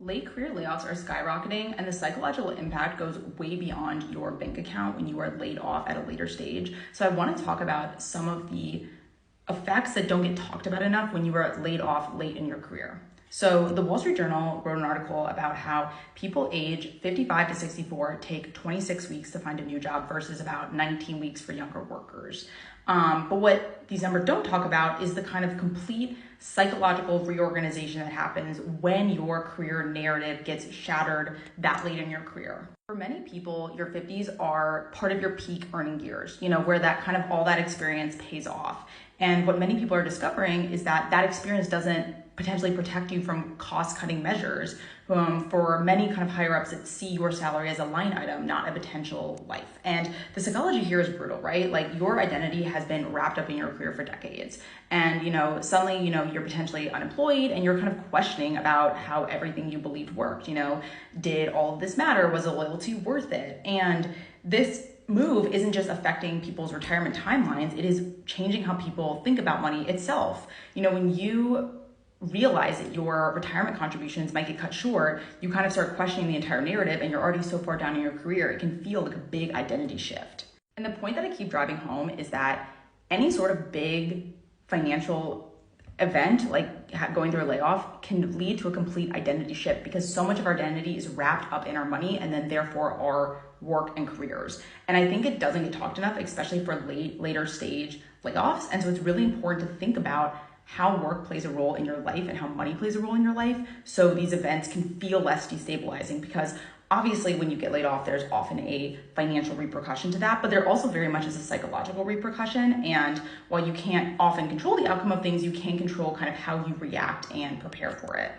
Late career layoffs are skyrocketing, and the psychological impact goes way beyond your bank account when you are laid off at a later stage. So I want to talk about some of the effects that don't get talked about enough when you are laid off late in your career. So the Wall Street Journal wrote an article about how people age 55 to 64 take 26 weeks to find a new job versus about 19 weeks for younger workers. But what these numbers don't talk about is the kind of complete psychological reorganization that happens when your career narrative gets shattered that late in your career. For many people, your 50s are part of your peak earning years, where that kind of all that experience pays off. And what many people are discovering is that that experience doesn't potentially protect you from cost-cutting measures. For many kind of higher ups that see your salary as a line item, not a potential life. And the psychology here is brutal, right? Like your identity has been wrapped up in your career for decades. And, suddenly, you're potentially unemployed and you're kind of questioning about how everything you believed worked. Did all of this matter? Was the loyalty worth it? And this move isn't just affecting people's retirement timelines, it is changing how people think about money itself. When you realize that your retirement contributions might get cut short, you kind of start questioning the entire narrative and you're already so far down in your career, it can feel like a big identity shift. And the point that I keep driving home is that any sort of big financial event like going through a layoff can lead to a complete identity shift because so much of our identity is wrapped up in our money and then therefore our work and careers. And I think it doesn't get talked enough, especially for later stage layoffs. And so it's really important to think about how work plays a role in your life and how money plays a role in your life. So these events can feel less destabilizing because obviously when you get laid off, there's often a financial repercussion to that, but there also very much is a psychological repercussion. And while you can't often control the outcome of things, you can control kind of how you react and prepare for it.